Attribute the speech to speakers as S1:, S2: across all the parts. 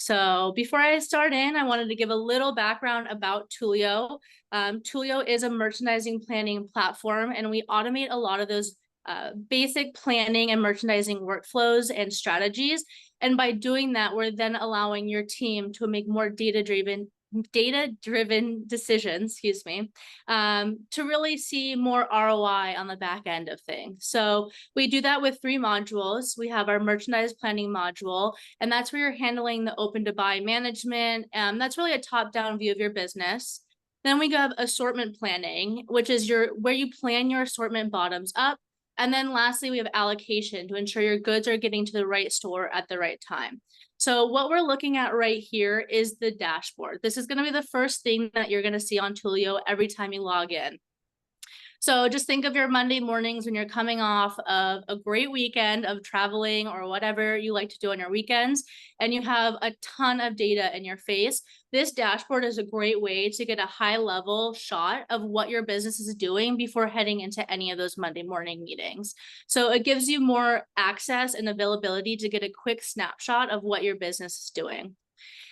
S1: So before I start in, I wanted to give a little background about Toolio. Toolio is a merchandising planning platform, and we automate a lot of those basic planning and merchandising workflows and strategies. And by doing that, we're then allowing your team to make more data-driven decisions, to really see more ROI on the back end of things. So we do that with 3 modules. We have our merchandise planning module, and that's where you're handling the open to buy management. That's really a top-down view of your business. Then we have assortment planning, which is where you plan your assortment bottoms up. And then lastly, we have allocation to ensure your goods are getting to the right store at the right time. So what we're looking at right here is the dashboard. This is going to be the first thing that you're going to see on Toolio every time you log in. So just think of your Monday mornings when you're coming off of a great weekend of traveling or whatever you like to do on your weekends, and you have a ton of data in your face. This dashboard is a great way to get a high-level shot of what your business is doing before heading into any of those Monday morning meetings. So it gives you more access and availability to get a quick snapshot of what your business is doing.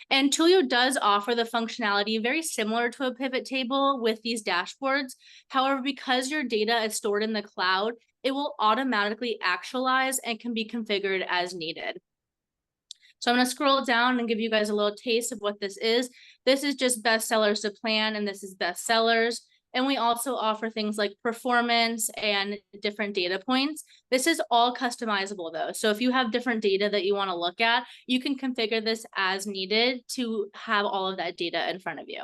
S1: And Toolio does offer the functionality very similar to a pivot table with these dashboards. However, because your data is stored in the cloud, it will automatically actualize and can be configured as needed. So I'm going to scroll down and give you guys a little taste of what this is. This is just bestsellers to plan, and this is bestsellers. And we also offer things like performance and different data points. This is all customizable though. So if you have different data that you want to look at, you can configure this as needed to have all of that data in front of you.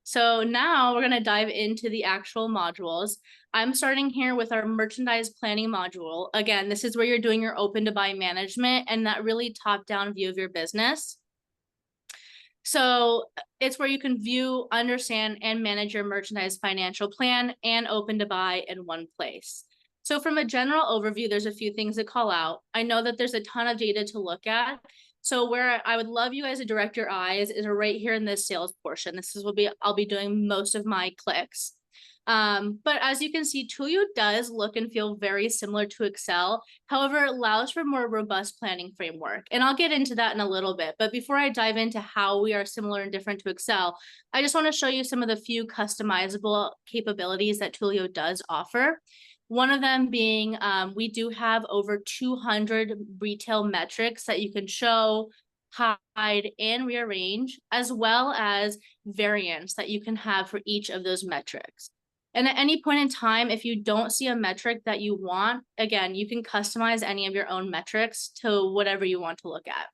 S1: So now we're going to dive into the actual modules. I'm starting here with our merchandise planning module. Again, this is where you're doing your open to buy management and that really top-down view of your business. So it's where you can view, understand, and manage your merchandise financial plan and open to buy in one place. So from a general overview, there's a few things to call out. I know that there's a ton of data to look at. So where I would love you guys to direct your eyes is right here in this sales portion. This is I'll be doing most of my clicks. But as you can see, Toolio does look and feel very similar to Excel. However, it allows for more robust planning framework. And I'll get into that in a little bit. But before I dive into how we are similar and different to Excel, I just want to show you some of the few customizable capabilities that Toolio does offer. One of them being, we do have over 200 retail metrics that you can show, hide, and rearrange, as well as variants that you can have for each of those metrics. And at any point in time, if you don't see a metric that you want, again, you can customize any of your own metrics to whatever you want to look at.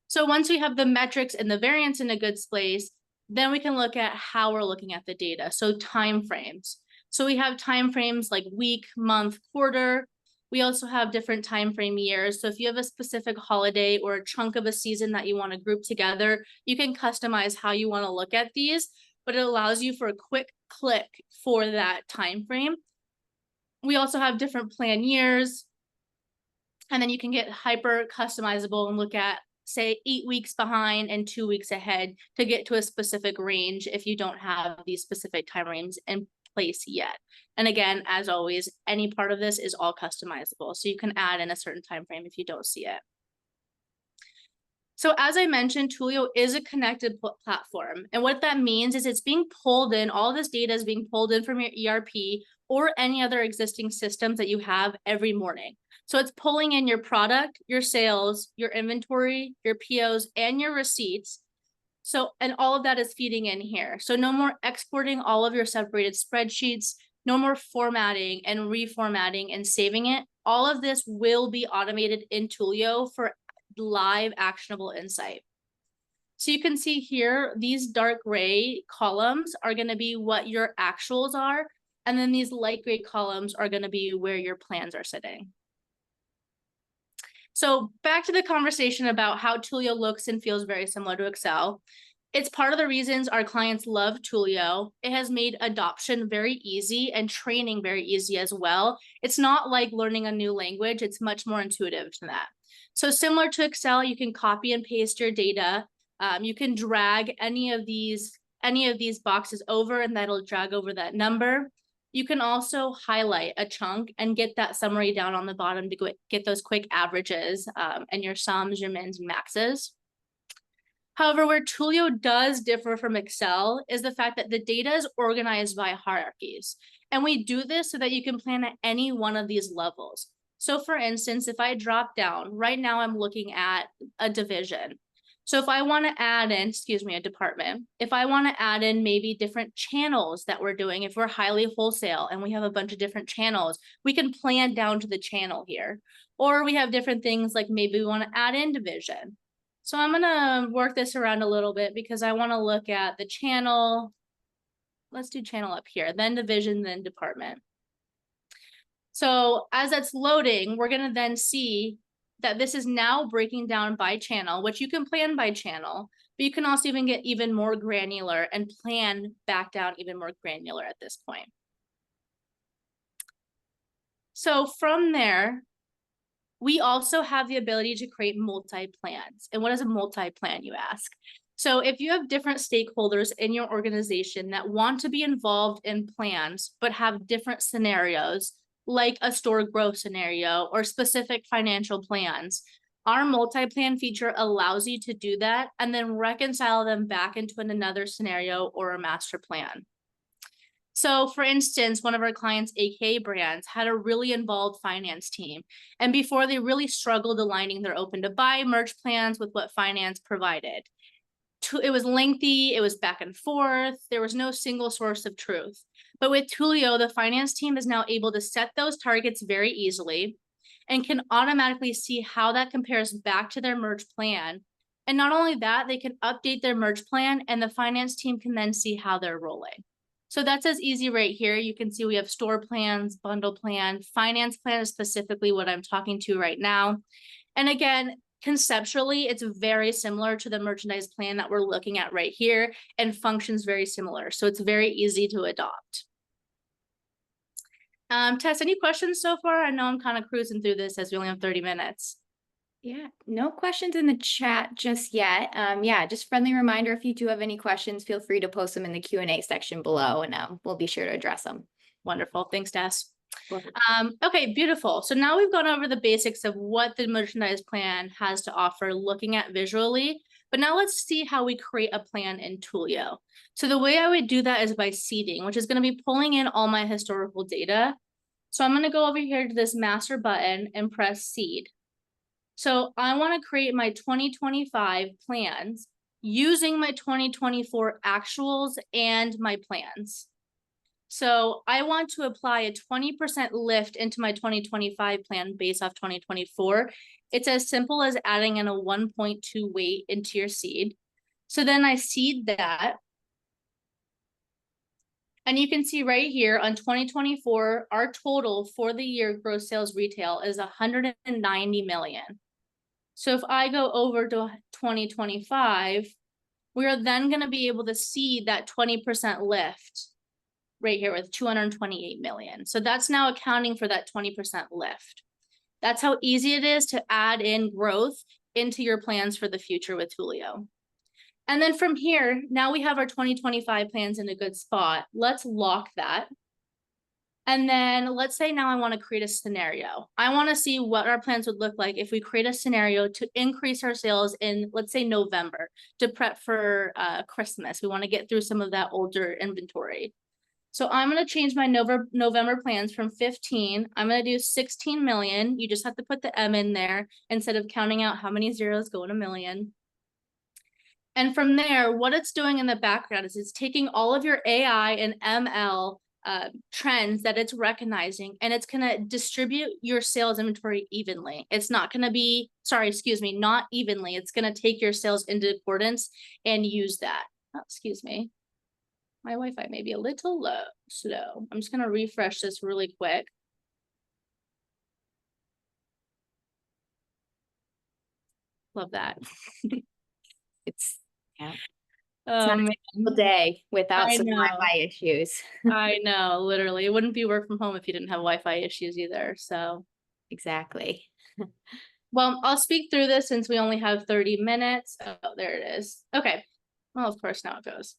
S1: So once we have the metrics and the variants in a good place, then we can look at how we're looking at the data. So time frames. So we have time frames like week, month, quarter. We also have different time frame years. So if you have a specific holiday or a chunk of a season that you want to group together, you can customize how you want to look at these, but it allows you for a quick click for that time frame. We also have different plan years, and then you can get hyper customizable and look at, say, 8 weeks behind and 2 weeks ahead to get to a specific range if you don't have these specific time frames in place yet. And again, as always, any part of this is all customizable. So you can add in a certain time frame if you don't see it. So as I mentioned, Toolio is a connected platform. And what that means is it's being pulled in, all this data is being pulled in from your ERP or any other existing systems that you have every morning. So it's pulling in your product, your sales, your inventory, your POs, and your receipts. So, and all of that is feeding in here. So no more exporting all of your separated spreadsheets, no more formatting and reformatting and saving it. All of this will be automated in Toolio for live actionable insight. So you can see here, these dark gray columns are going to be what your actuals are. And then these light gray columns are going to be where your plans are sitting. So back to the conversation about how Toolio looks and feels very similar to Excel. It's part of the reasons our clients love Toolio. It has made adoption very easy and training very easy as well. It's not like learning a new language. It's much more intuitive than that. So similar to Excel, you can copy and paste your data. You can drag any of these boxes over and that'll drag over that number. You can also highlight a chunk and get that summary down on the bottom to get those quick averages and your sums, your mins, and maxes. However, where Toolio does differ from Excel is the fact that the data is organized by hierarchies. And we do this so that you can plan at any one of these levels. So for instance, if I drop down, right now I'm looking at a division. So if I want to add in, a department, if I want to add in maybe different channels that we're doing, if we're highly wholesale and we have a bunch of different channels, we can plan down to the channel here. Or we have different things like maybe we want to add in division. So I'm gonna work this around a little bit because I want to look at the channel. Let's do channel up here, then division, then department. So as that's loading, we're gonna then see that this is now breaking down by channel, which you can plan by channel, but you can also even get even more granular and plan back down even more granular at this point. So from there, we also have the ability to create multi-plans. And what is a multi-plan, you ask? So if you have different stakeholders in your organization that want to be involved in plans, but have different scenarios, like a store growth scenario or specific financial plans, our multi-plan feature allows you to do that and then reconcile them back into another scenario or a master plan. So for instance, one of our clients, AK Brands, had a really involved finance team. And before, they really struggled aligning their open to buy merch plans with what finance provided. It was lengthy, it was back and forth, there was no single source of truth. But with Toolio, the finance team is now able to set those targets very easily and can automatically see how that compares back to their merge plan. And not only that, they can update their merge plan and the finance team can then see how they're rolling. So that's as easy right here. You can see we have store plans, bundle plan, finance plan is specifically what I'm talking to right now. And again, conceptually, it's very similar to the merchandise plan that we're looking at right here and functions very similar. So it's very easy to adopt. Tess, any questions so far? I know I'm kind of cruising through this as we only have 30 minutes.
S2: Yeah, no questions in the chat just yet. Yeah, just friendly reminder, if you do have any questions, feel free to post them in the Q&A section below and we'll be sure to address them.
S1: Wonderful. Thanks, Tess. Okay, beautiful. So now we've gone over the basics of what the merchandise plan has to offer looking at visually, but now let's see how we create a plan in Toolio. So the way I would do that is by seeding, which is going to be pulling in all my historical data. So I'm going to go over here to this master button and press seed. So I want to create my 2025 plans using my 2024 actuals and my plans. So I want to apply a 20% lift into my 2025 plan based off 2024. It's as simple as adding in a 1.2 weight into your seed. So then I seed that. And you can see right here on 2024, our total for the year gross sales retail is 190 million. So if I go over to 2025, we are then going to be able to see that 20% lift right here with 228 million. So that's now accounting for that 20% lift. That's how easy it is to add in growth into your plans for the future with Toolio. And then from here, now we have our 2025 plans in a good spot. Let's lock that. And then let's say now I want to create a scenario. I want to see what our plans would look like if we create a scenario to increase our sales in, let's say, November to prep for Christmas. We want to get through some of that older inventory. So I'm going to change my November plans from 15. I'm going to do 16 million. You just have to put the M in there instead of counting out how many zeros go in a million. And from there, what it's doing in the background is it's taking all of your AI and ML trends that it's recognizing, and it's going to distribute your sales inventory evenly. It's not going to be, not evenly. It's going to take your sales into accordance and use that. Oh, excuse me. My Wi-Fi may be a little slow. I'm just going to refresh this really quick. Love that.
S2: It's
S1: It's not a
S2: typical day without some
S1: know.
S2: Wi-Fi issues.
S1: I know, literally. It wouldn't be work from home if you didn't have Wi-Fi issues either. So
S2: Exactly.
S1: well, I'll speak through this since we only have 30 minutes. Oh, there it is. Okay. Well, of course, now it goes.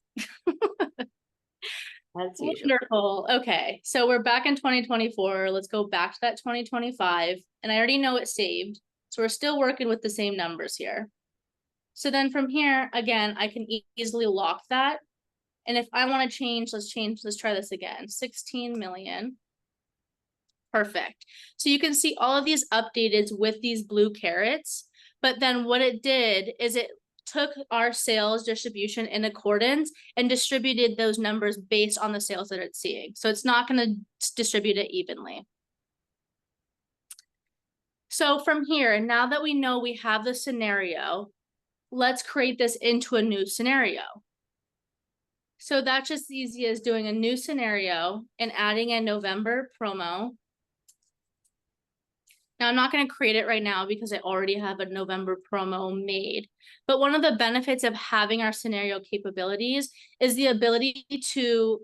S2: As usual.
S1: Wonderful. Okay, so we're back in 2024. Let's go back to that 2025. And I already know it's saved. So we're still working with the same numbers here. So then from here, again, I can easily lock that. And if I want to change, let's try this again. 16 million. Perfect. So you can see all of these updated with these blue carrots. But then what it did is it took our sales distribution in accordance and distributed those numbers based on the sales that it's seeing. So it's not going to distribute it evenly. So from here, now that we know we have the scenario, let's create this into a new scenario. So that's just as easy as doing a new scenario and adding a November promo. Now, I'm not going to create it right now because I already have a November promo made. But one of the benefits of having our scenario capabilities is the ability to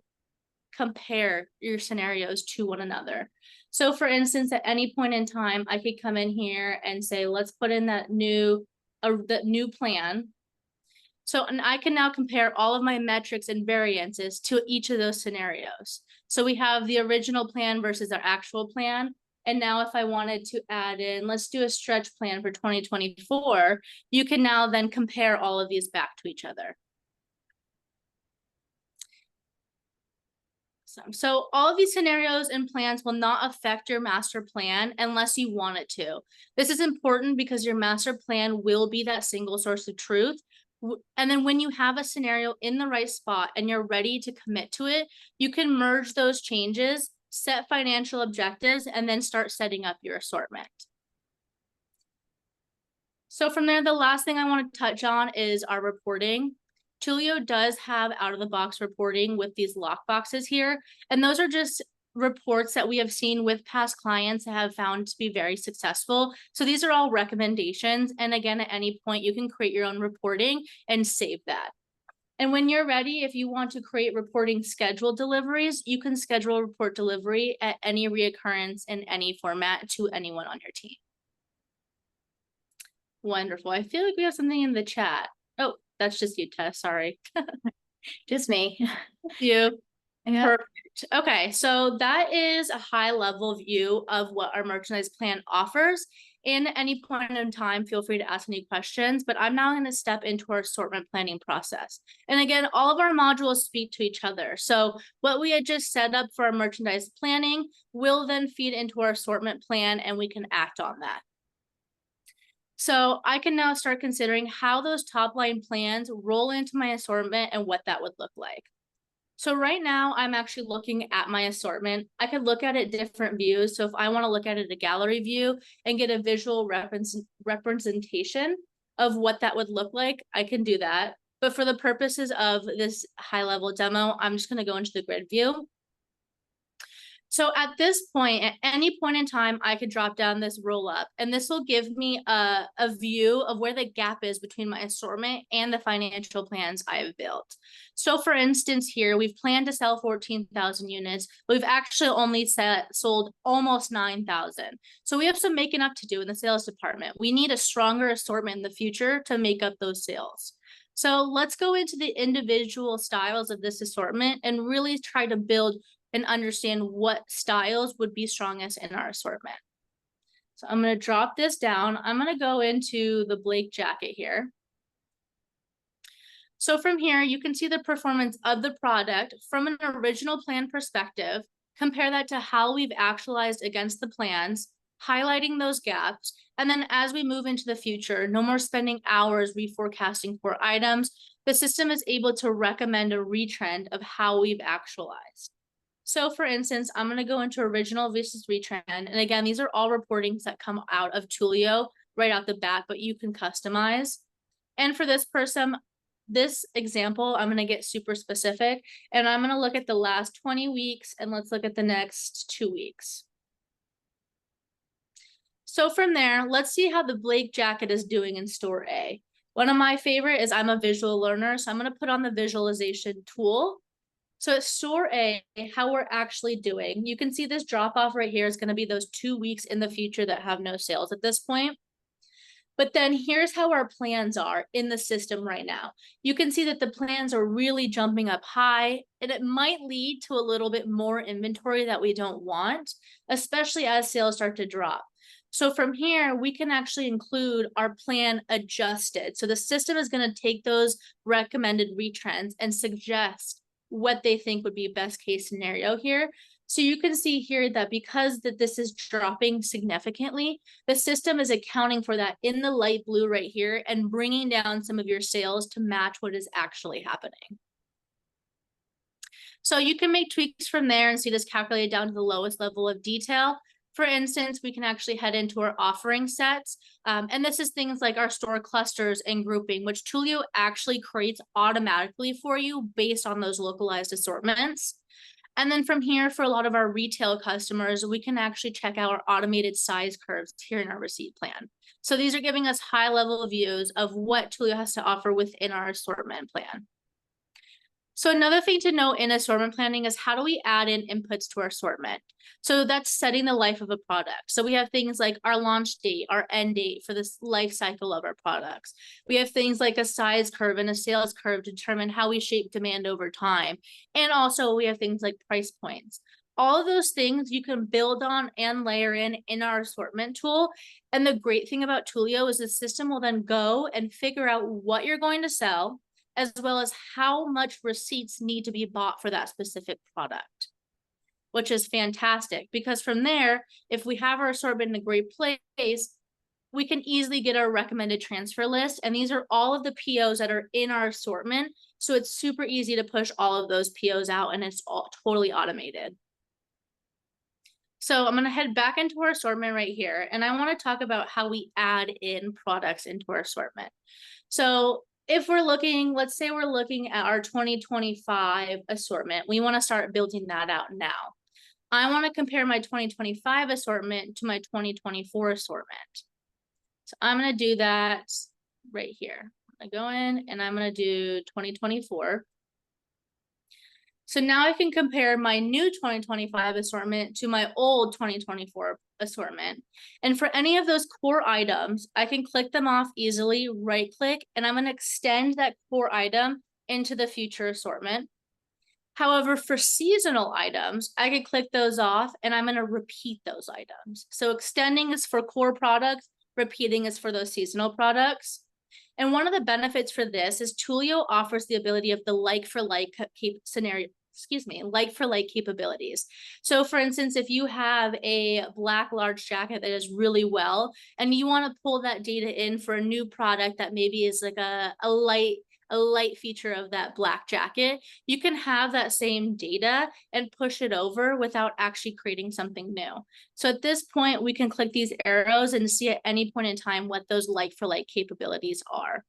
S1: compare your scenarios to one another. So for instance, at any point in time, I could come in here and say, let's put in that new plan. So, and I can now compare all of my metrics and variances to each of those scenarios. So we have the original plan versus our actual plan. And now if I wanted to add in, let's do a stretch plan for 2024, you can now then compare all of these back to each other. So all of these scenarios and plans will not affect your master plan unless you want it to. This is important because your master plan will be that single source of truth. And then when you have a scenario in the right spot and you're ready to commit to it, you can merge those changes, set financial objectives, and then start setting up your assortment. So from there, the last thing I want to touch on is our reporting. Toolio does have out-of-the-box reporting with these lock boxes here, and those are just reports that we have seen with past clients that have found to be very successful. So these are all recommendations, and again, at any point, you can create your own reporting and save that. And when you're ready, if you want to create reporting scheduled deliveries, you can schedule a report delivery at any reoccurrence in any format to anyone on your team. Wonderful. I feel like we have something in the chat. Oh, that's just you, Tess. Sorry.
S2: Just me.
S1: Thank you.
S2: Yeah.
S1: Perfect. Okay, so that is a high level view of what our merchandise plan offers. And at any point in time, feel free to ask any questions, but I'm now going to step into our assortment planning process. And again, all of our modules speak to each other. So what we had just set up for our merchandise planning will then feed into our assortment plan and we can act on that. So I can now start considering how those top line plans roll into my assortment and what that would look like. So right now I'm actually looking at my assortment. I could look at it different views. So if I want to look at it a gallery view and get a visual representation of what that would look like, I can do that. But for the purposes of this high level demo, I'm just going to go into the grid view. So at this point, at any point in time, I could drop down this roll up, and this will give me a view of where the gap is between my assortment and the financial plans I have built. So for instance, here, we've planned to sell 14,000 units, but we've actually only sold almost 9,000. So we have some making up to do in the sales department. We need a stronger assortment in the future to make up those sales. So let's go into the individual styles of this assortment and really try to build and understand what styles would be strongest in our assortment. So I'm going to drop this down. I'm going to go into the Blake jacket here. So from here, you can see the performance of the product from an original plan perspective, compare that to how we've actualized against the plans, highlighting those gaps. And then as we move into the future, no more spending hours reforecasting for items. The system is able to recommend a retrend of how we've actualized. So for instance, I'm going to go into original versus retrend. And again, these are all reportings that come out of Toolio right out the bat, but you can customize. And for this example, I'm going to get super specific and I'm going to look at the last 20 weeks and let's look at the next 2 weeks. So from there, let's see how the Blake jacket is doing in store A. One of my favorite is I'm a visual learner, so I'm going to put on the visualization tool. So at store A, how we're actually doing, you can see this drop off right here is going to be those 2 weeks in the future that have no sales at this point. But then here's how our plans are in the system right now. You can see that the plans are really jumping up high, and it might lead to a little bit more inventory that we don't want, especially as sales start to drop. So from here, we can actually include our plan adjusted. So the system is going to take those recommended retrends and suggest what they think would be best case scenario here. So you can see here that because this is dropping significantly, the system is accounting for that in the light blue right here and bringing down some of your sales to match what is actually happening. So you can make tweaks from there and see this calculated down to the lowest level of detail. For instance, we can actually head into our offering sets. And this is things like our store clusters and grouping, which Toolio actually creates automatically for you based on those localized assortments. And then from here, for a lot of our retail customers, we can actually check out our automated size curves here in our receipt plan. So these are giving us high level views of what Toolio has to offer within our assortment plan. So another thing to note in assortment planning is how do we add in inputs to our assortment? So that's setting the life of a product. So we have things like our launch date, our end date for this life cycle of our products. We have things like a size curve and a sales curve to determine how we shape demand over time. And also we have things like price points. All of those things you can build on and layer in our assortment tool. And the great thing about Toolio is the system will then go and figure out what you're going to sell, as well as how much receipts need to be bought for that specific product, which is fantastic because from there, if we have our assortment in a great place, we can easily get our recommended transfer list. And these are all of the POs that are in our assortment. So it's super easy to push all of those POs out and it's all totally automated. So I'm going to head back into our assortment right here. And I want to talk about how we add in products into our assortment. So if we're looking, let's say we're looking at our 2025 assortment, we want to start building that out now. I want to compare my 2025 assortment to my 2024 assortment. So I'm going to do that right here. I'm going to go in and I'm going to do 2024. So now I can compare my new 2025 assortment to my old 2024 assortment. And for any of those core items, I can click them off easily, right click, and I'm going to extend that core item into the future assortment. However, for seasonal items, I can click those off and I'm going to repeat those items. So extending is for core products, repeating is for those seasonal products. And one of the benefits for this is Toolio offers the ability of the like-for-like capabilities. So for instance, if you have a black large jacket that is really well, and you want to pull that data in for a new product that maybe is like a light feature of that black jacket, you can have that same data and push it over without actually creating something new. So at this point, we can click these arrows and see at any point in time what those like-for-like capabilities are.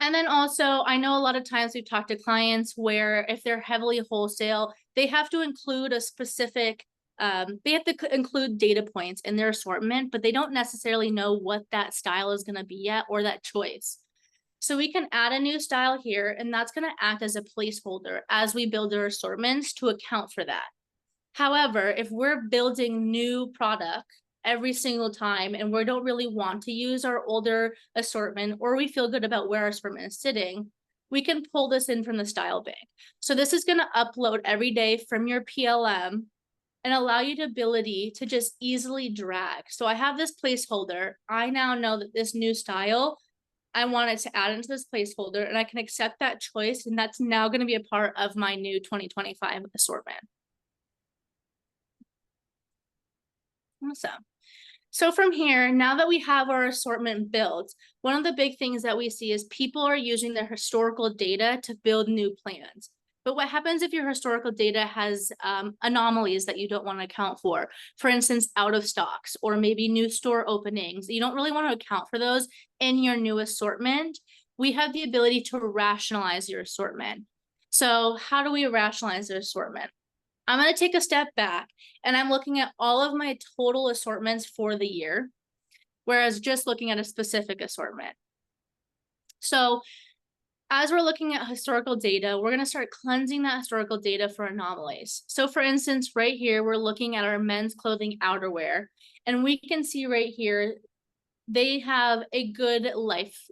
S1: And then also, I know a lot of times we've talked to clients where if they're heavily wholesale, they have to include a specific they have to include data points in their assortment, but they don't necessarily know what that style is going to be yet or that choice. So we can add a new style here, and that's going to act as a placeholder as we build our assortments to account for that. However, if we're building new product every single time and we don't really want to use our older assortment, or we feel good about where our assortment is sitting, we can pull this in from the style bank. So this is going to upload every day from your PLM and allow you the ability to just easily drag. So I have this placeholder. I now know that this new style, I want it to add into this placeholder, and I can accept that choice, and that's now going to be a part of my new 2025 assortment. Awesome. So from here, now that we have our assortment built, one of the big things that we see is people are using their historical data to build new plans. But what happens if your historical data has anomalies that you don't want to account for? For instance, out of stocks or maybe new store openings. You don't really want to account for those in your new assortment. We have the ability to rationalize your assortment. So how do we rationalize the assortment? I'm going to take a step back and I'm looking at all of my total assortments for the year, whereas just looking at a specific assortment. So as we're looking at historical data, we're going to start cleansing that historical data for anomalies. So for instance, right here, we're looking at our men's clothing outerwear, and we can see right here they have a good lifestyle,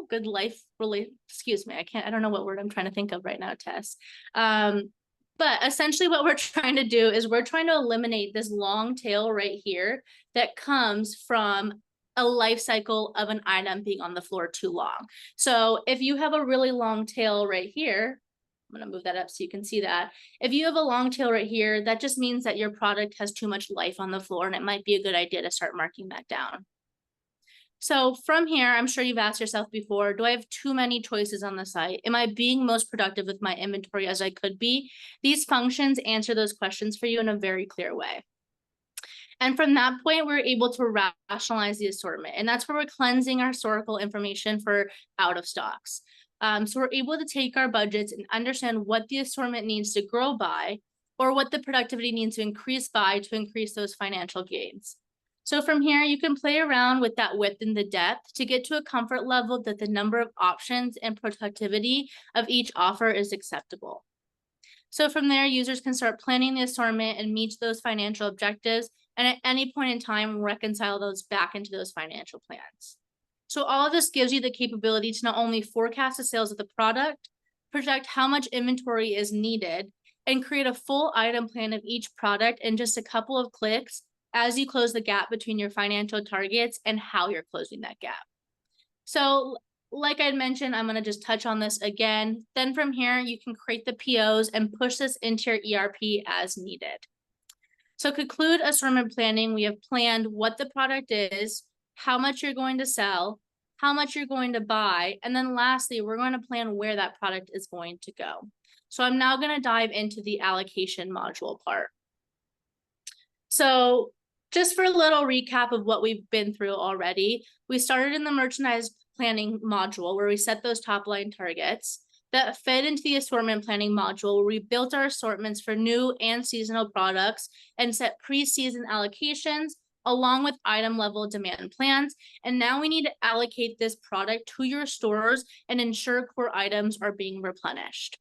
S1: good life really, excuse me, I don't know what word I'm trying to think of right now, Tess. But essentially what we're trying to do is we're trying to eliminate this long tail right here that comes from a life cycle of an item being on the floor too long. So if you have a really long tail right here, I'm going to move that up so you can see that. If you have a long tail right here, that just means that your product has too much life on the floor, and it might be a good idea to start marking that down. So from here, I'm sure you've asked yourself before, do I have too many choices on the site? Am I being most productive with my inventory as I could be? These functions answer those questions for you in a very clear way. And from that point, we're able to rationalize the assortment. And that's where we're cleansing our historical information for out of stocks. So we're able to take our budgets and understand what the assortment needs to grow by, or what the productivity needs to increase by to increase those financial gains. So from here, you can play around with that width and the depth to get to a comfort level that the number of options and productivity of each offer is acceptable. So from there, users can start planning the assortment and meet those financial objectives, and at any point in time, reconcile those back into those financial plans. So all of this gives you the capability to not only forecast the sales of the product, project how much inventory is needed, and create a full item plan of each product in just a couple of clicks as you close the gap between your financial targets and how you're closing that gap. So like I mentioned, I'm going to just touch on this again. Then from here, you can create the POs and push this into your ERP as needed. So conclude assortment planning, we have planned what the product is, how much you're going to sell, how much you're going to buy, and then lastly, we're going to plan where that product is going to go. So I'm now going to dive into the allocation module part. So just for a little recap of what we've been through already, we started in the merchandise planning module where we set those top line targets that fed into the assortment planning module where we built our assortments for new and seasonal products and set pre-season allocations along with item level demand plans. And now we need to allocate this product to your stores and ensure core items are being replenished.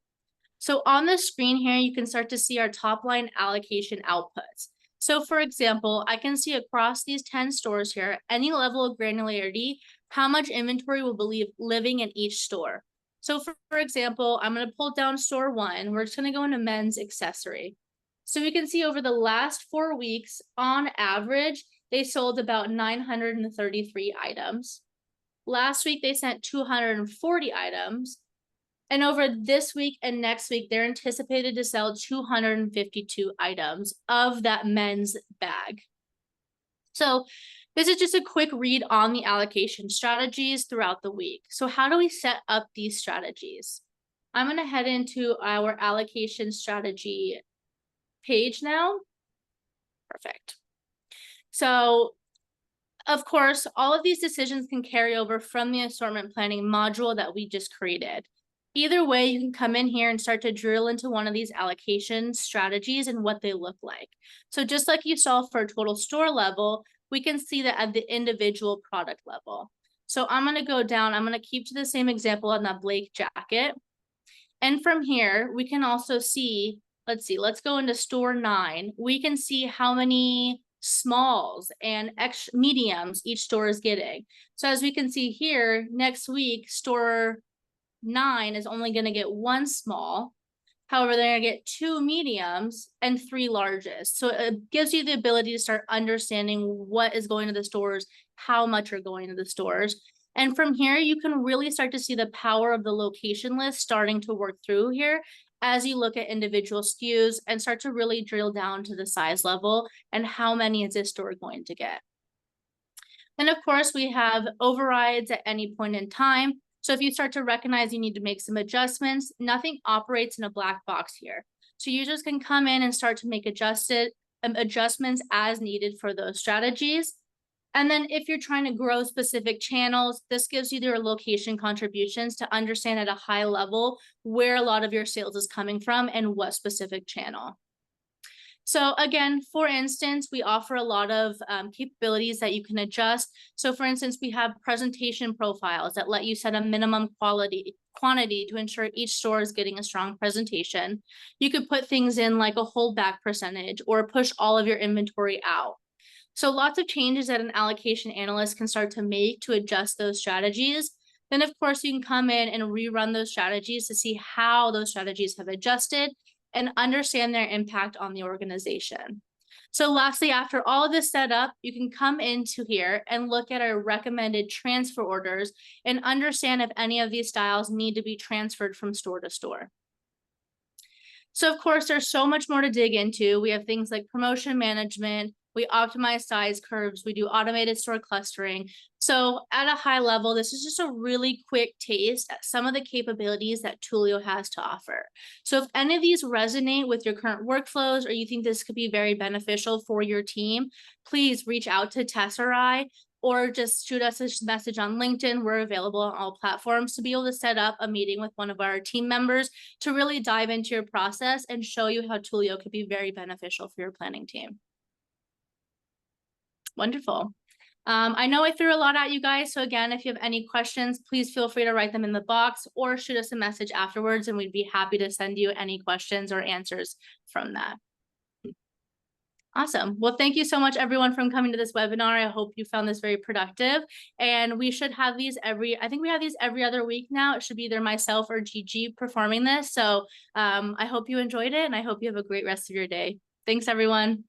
S1: So on the screen here, you can start to see our top line allocation outputs. So for example, I can see across these 10 stores here, any level of granularity, how much inventory will be living in each store. So for example, I'm going to pull down store 1. We're just going to go into men's accessory. So we can see over the last 4 weeks, on average, they sold about 933 items. Last week, they sent 240 items. And over this week and next week, they're anticipated to sell 252 items of that men's bag. So this is just a quick read on the allocation strategies throughout the week. So how do we set up these strategies? I'm going to head into our allocation strategy page now. Perfect. So of course, all of these decisions can carry over from the assortment planning module that we just created. Either way, you can come in here and start to drill into one of these allocation strategies and what they look like. So just like you saw for a total store level, we can see that at the individual product level. So I'm going to go down, I'm going to keep to the same example on that Blake jacket. And from here, we can also see, let's go into store 9. We can see how many smalls and mediums each store is getting. So as we can see here, next week, store 9 is only going to get 1 small. However, they're going to get 2 mediums and 3 larges. So it gives you the ability to start understanding what is going to the stores, how much are going to the stores. And from here, you can really start to see the power of the location list starting to work through here as you look at individual SKUs and start to really drill down to the size level and how many is this store going to get. And of course, we have overrides at any point in time. So if you start to recognize you need to make some adjustments, nothing operates in a black box here. So users can come in and start to make adjustments as needed for those strategies. And then if you're trying to grow specific channels, this gives you their location contributions to understand at a high level where a lot of your sales is coming from and what specific channel. So again, for instance, we offer a lot of capabilities that you can adjust. So for instance, we have presentation profiles that let you set a minimum quantity to ensure each store is getting a strong presentation. You could put things in like a holdback percentage or push all of your inventory out. So lots of changes that an allocation analyst can start to make to adjust those strategies. Then, of course, you can come in and rerun those strategies to see how those strategies have adjusted and understand their impact on the organization. So lastly, after all of this set up, you can come into here and look at our recommended transfer orders and understand if any of these styles need to be transferred from store to store. So of course, there's so much more to dig into. We have things like promotion management, we optimize size curves, we do automated store clustering. So at a high level, this is just a really quick taste at some of the capabilities that Toolio has to offer. So if any of these resonate with your current workflows or you think this could be very beneficial for your team, please reach out to Tess or I, or just shoot us a message on LinkedIn. We're available on all platforms to be able to set up a meeting with one of our team members to really dive into your process and show you how Toolio could be very beneficial for your planning team. Wonderful. I know I threw a lot at you guys. So again, if you have any questions, please feel free to write them in the box or shoot us a message afterwards, and we'd be happy to send you any questions or answers from that. Awesome. Well, thank you so much, everyone, for coming to this webinar. I hope you found this very productive. And we should have these I think we have these every other week now. It should be either myself or Gigi performing this. So I hope you enjoyed it, and I hope you have a great rest of your day. Thanks, everyone.